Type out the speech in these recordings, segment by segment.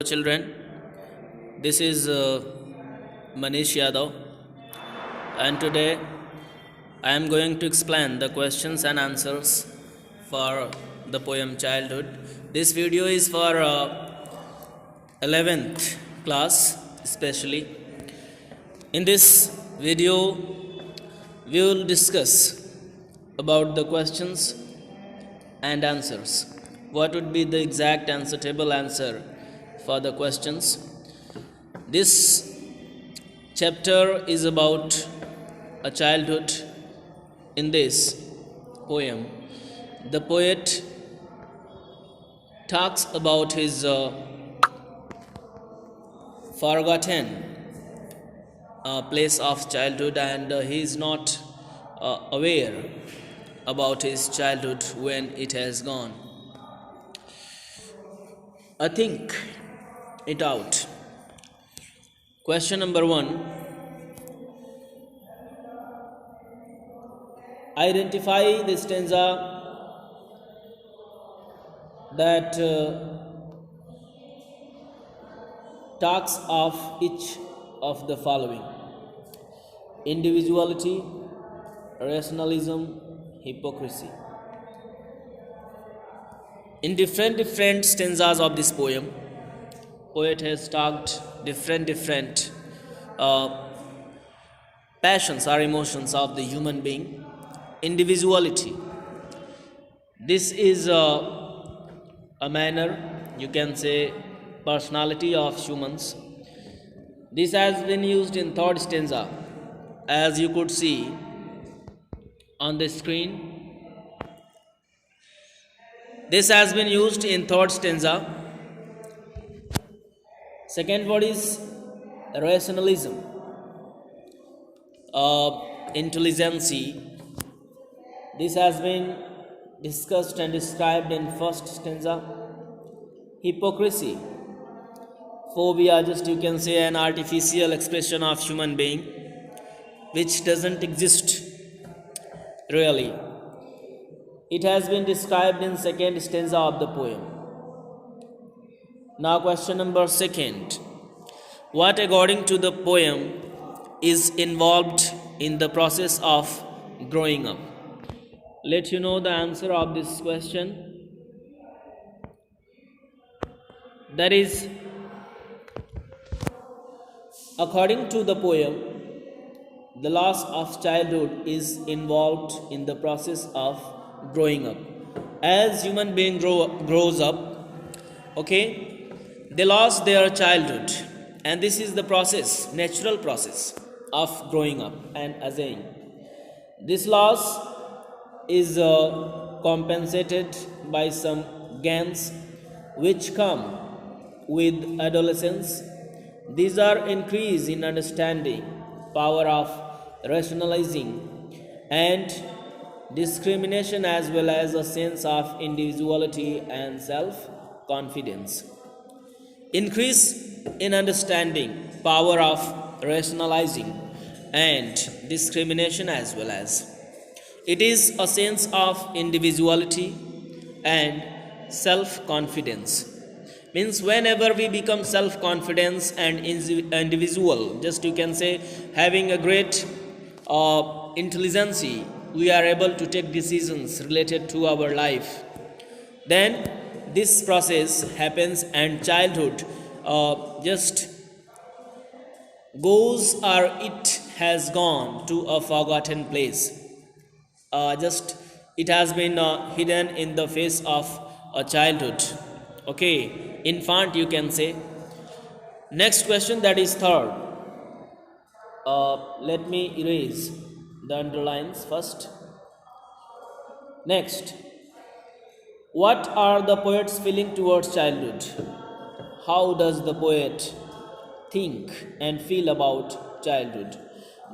Children, this is Manish Yadav, and today I am going to explain the questions and answers for the poem Childhood. This video is for 11th class especially. In this video, we will discuss about the questions and answers. What would be the exact and suitable answer for the questions? This chapter is about a childhood. In this poem, the poet talks about his forgotten place of childhood, and he is not aware about his childhood when it has gone. Think it out. Question number 1. Identify the stanza that talks of each of the following: individuality, rationalism, hypocrisy. In different stanzas of this poem, poet has talked different passions or emotions of the human being. Individuality, this is a manner, you can say, personality of humans. This has been used in third stanza, as you could see on the screen. This has been used in third stanza. Second word is rationalism, intelligence. This has been discussed and described in first stanza. Hypocrisy, phobia, just you can say an artificial expression of human being which doesn't exist really. It has been described in second stanza of the poem. Now question number 2. What according to the poem is involved in the process of growing up? Let you know the answer of this question. That is, according to the poem, the loss of childhood is involved in the process of growing up. As human being grows up, okay, they lost their childhood, and this is the process, natural process of growing up and aging. This loss is compensated by some gains which come with adolescence. These are increase in understanding, power of rationalizing, and discrimination, as well as a sense of individuality and self-confidence. Increase in understanding, power of rationalizing, and discrimination, as well as it is a sense of individuality and self-confidence. Means whenever we become self-confidence and individual, just you can say having a great intelligence, we are able to take decisions related to our life. Then this process happens, and childhood just goes, or it has gone to a forgotten place. Just it has been hidden in the face of a childhood. Okay, infant, you can say. Next question, that is third. Let me erase the underlines first. Next, what are the poet's feeling towards childhood? How does the poet think and feel about childhood?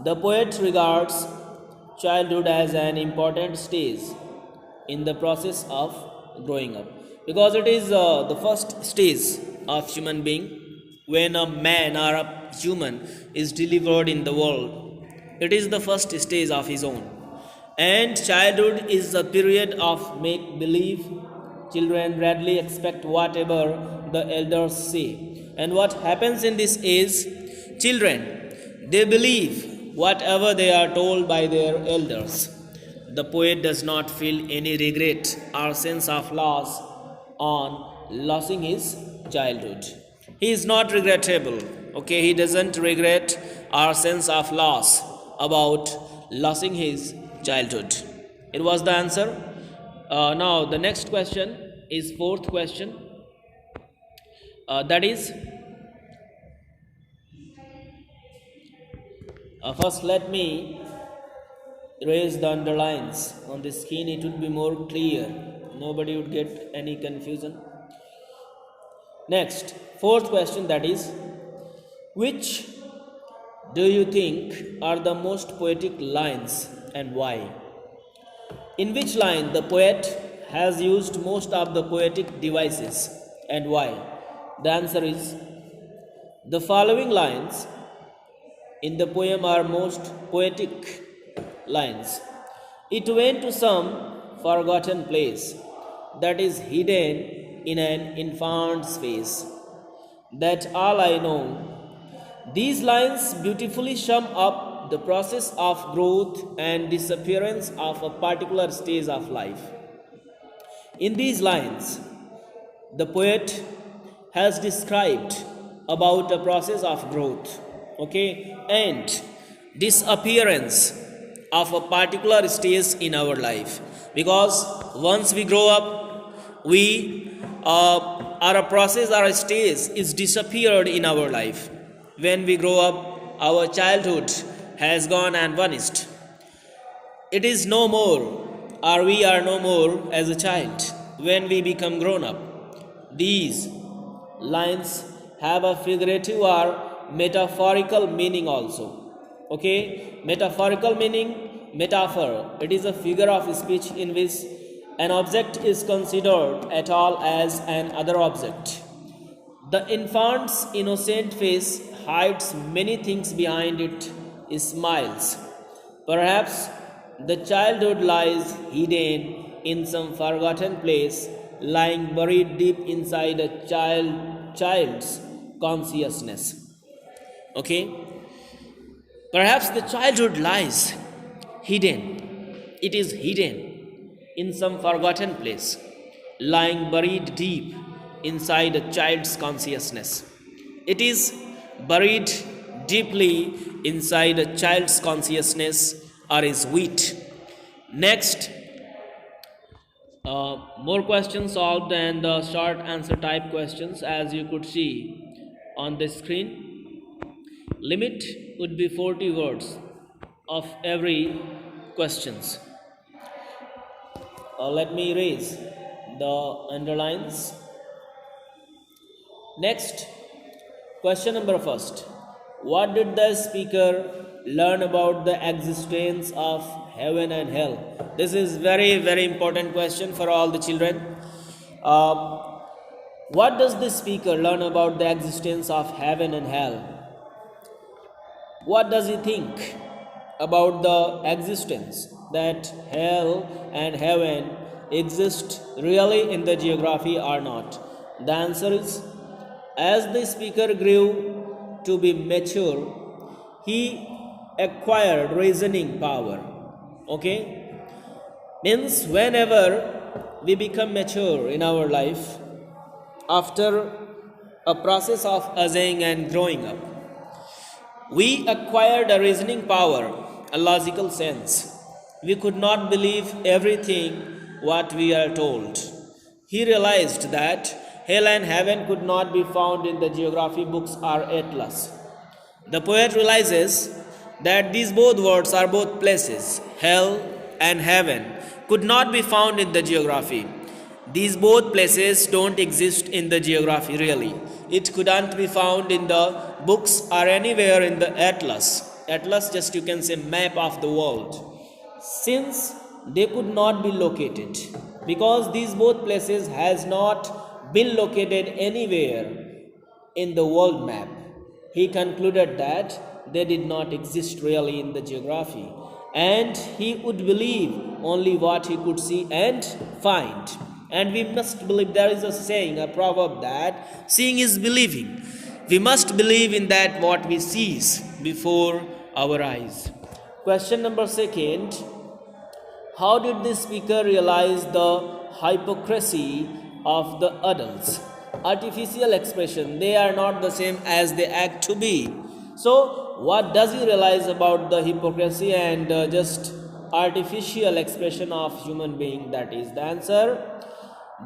The poet regards childhood as an important stage in the process of growing up, because it is the first stage of human being. When a man or a human is delivered in the world, it is the first stage of his own. And childhood is a period of make believe. Children readily expect whatever the elders say. And what happens in this is, children, they believe whatever they are told by their elders. The poet does not feel any regret or sense of loss on losing his childhood. He is not regrettable. Okay, he doesn't regret or sense of loss about losing his childhood. It was the answer. Now the next question is fourth question. That is, first let me erase the underlines on the screen. It would be more clear. Nobody would get any confusion. Next, fourth question, that is, which do you think are the most poetic lines and why? In which line the poet has used most of the poetic devices and why? The answer is, the following lines in the poem are most poetic lines. It went to some forgotten place that is hidden in an infant's face. That's all I know. These lines beautifully sum up the process of growth and disappearance of a particular stage of life. In these lines, the poet has described about a process of growth, okay, and disappearance of a particular stage in our life. Because once we grow up, we our process, our stage is disappeared in our life. When we grow up, our childhood has gone and vanished. It is no more, or we are no more as a child when we become grown up. These lines have a figurative or metaphorical meaning also. Okay, metaphorical meaning, metaphor. It is a figure of speech in which an object is considered at all as an other object. The infant's innocent face hides many things behind it, smiles. Perhaps the childhood lies hidden in some forgotten place, lying buried deep inside a child's consciousness. Okay? Perhaps the childhood lies hidden. It is hidden in some forgotten place, lying buried deep inside a child's consciousness. It is buried deeply inside a child's consciousness or is wheat. Next, more questions solved and the short answer type questions, as you could see on the screen. Limit would be 40 words of every questions. Let me erase the underlines. Next, question number first. What did the speaker learn about the existence of heaven and hell? This is very, very important question for all the children. What does the speaker learn about the existence of heaven and hell? What does he think about the existence that hell and heaven exist really in the geography or not? The answer is, as the speaker grew to be mature, he acquired reasoning power. Okay? Means whenever we become mature in our life, after a process of aging and growing up, we acquired a reasoning power, a logical sense. We could not believe everything what we are told. He realized that hell and heaven could not be found in the geography books or atlas. The poet realizes that these both words are both places, hell and heaven, could not be found in the geography. These both places don't exist in the geography really. It couldn't be found in the books or anywhere in the atlas. Atlas, just you can say map of the world. Since they could not be located, because these both places has not been located anywhere in the world map, he concluded that they did not exist really in the geography, and he would believe only what he could see and find. And we must believe, there is a saying, a proverb, that seeing is believing. We must believe in that what we sees before our eyes. Question number second. How did the speaker realize the hypocrisy of the adults? Artificial expression, they are not the same as they act to be. So, what does he realize about the hypocrisy and just artificial expression of human being? That is the answer.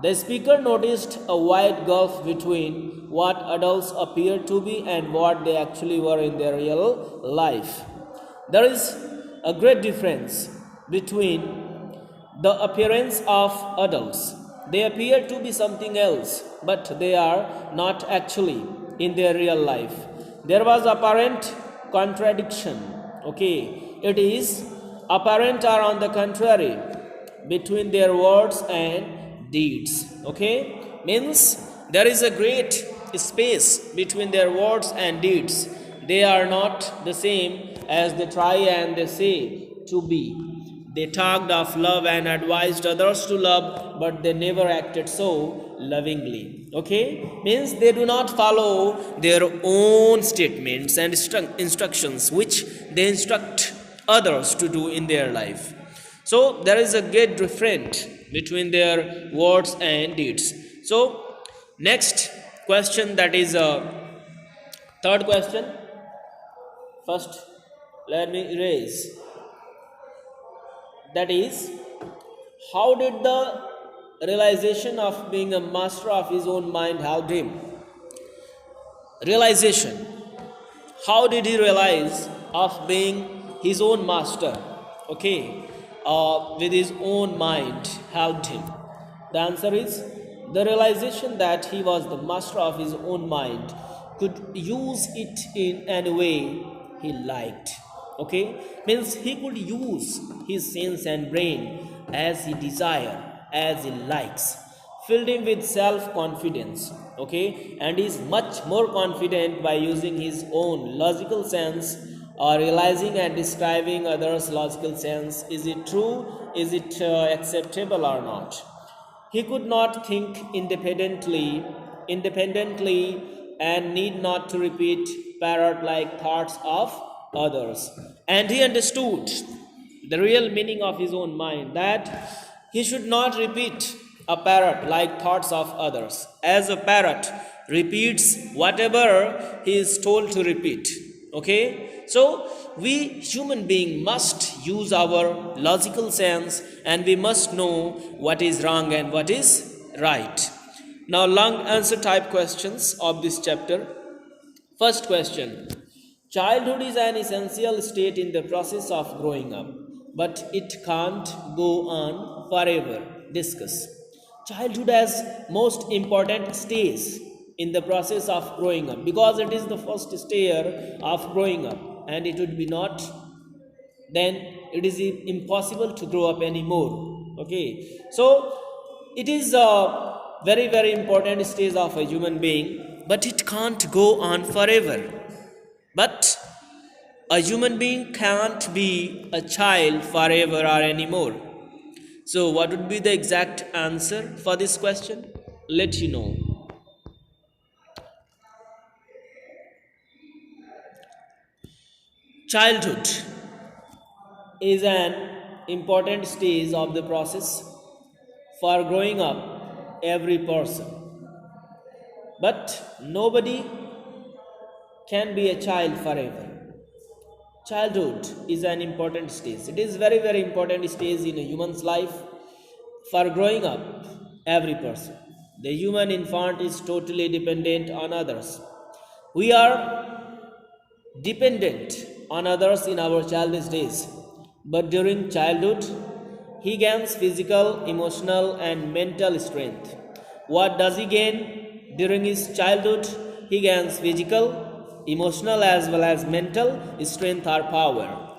The speaker noticed a wide gulf between what adults appear to be and what they actually were in their real life. There is a great difference between the appearance of adults. They appear to be something else, but they are not actually in their real life. There was apparent contradiction. Okay, it is apparent or on the contrary between their words and deeds. Okay, means there is a great space between their words and deeds. They are not the same as they try and they say to be. They talked of love and advised others to love, but they never acted so lovingly. Okay, means they do not follow their own statements and instructions which they instruct others to do in their life. So there is a great difference between their words and deeds. So next question, that is a third question. First, let me erase. That is, how did the realization of being a master of his own mind help him? Realization. How did he realize of being his own master? Okay, with his own mind helped him. The answer is the realization that he was the master of his own mind, could use it in any way he liked. Okay, means he could use his sense and brain as he desire, as he likes, filled him with self-confidence. Okay, and is much more confident by using his own logical sense or realizing and describing others' logical sense. Is it true? Is it acceptable or not? He could not think independently, and need not to repeat parrot-like thoughts of others. And he understood the real meaning of his own mind, that he should not repeat a parrot-like thoughts of others, as a parrot repeats whatever he is told to repeat. Okay, so we human being must use our logical sense, and we must know what is wrong and what is right. Now, long answer type questions of this chapter. First question. Childhood is an essential state in the process of growing up, but it can't go on forever. Discuss. Childhood has most important stage in the process of growing up, because it is the first stage of growing up, and it would be not, then it is impossible to grow up anymore. Okay, so it is a very important stage of a human being, but it can't go on forever. But a human being can't be a child forever or anymore. So what would be the exact answer for this question? Let you know. Childhood is an important stage of the process for growing up every person. But nobody can be a child forever. Childhood is an important stage. It is very important stage in a human's life for growing up every person. The human infant is totally dependent on others. We are dependent on others in our childish days, but during childhood he gains physical, emotional and mental strength. What does he gain during his childhood? He gains physical, emotional as well as mental strength or power.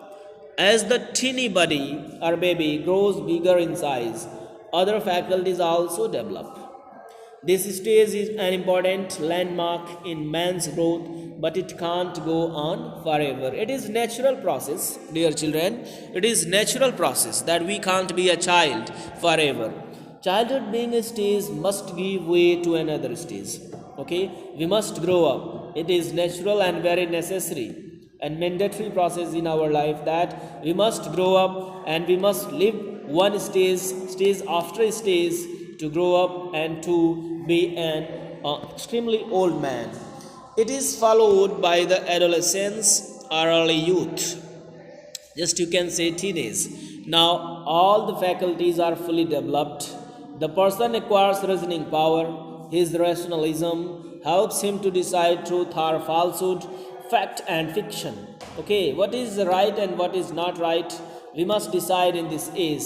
As the teeny body or baby grows bigger in size, other faculties also develop. This stage is an important landmark in man's growth, but it can't go on forever. It is natural process, dear children. It is natural process that we can't be a child forever. Childhood being a stage must give way to another stage. Okay, we must grow up. It is natural and very necessary and mandatory process in our life that we must grow up and we must live one stage after stage to grow up and to be an extremely old man. It is followed by the adolescence or early youth, just you can say teenage. Now all the faculties are fully developed. The person acquires reasoning power. His rationalism helps him to decide truth or falsehood, fact and fiction. Okay, what is right and what is not right, we must decide in this age.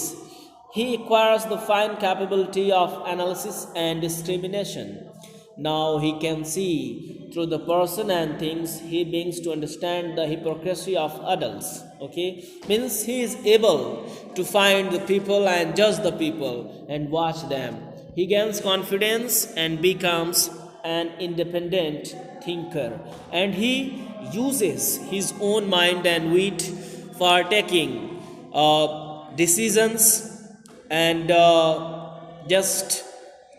He acquires the fine capability of analysis and discrimination. Now he can see through the person and things. He begins to understand the hypocrisy of adults. Okay, means he is able to find the people and judge the people and watch them. He gains confidence and becomes an independent thinker, and he uses his own mind and wit for taking decisions and just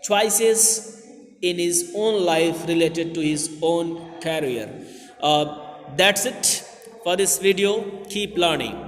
choices in his own life related to his own career. That's it for this video. Keep learning.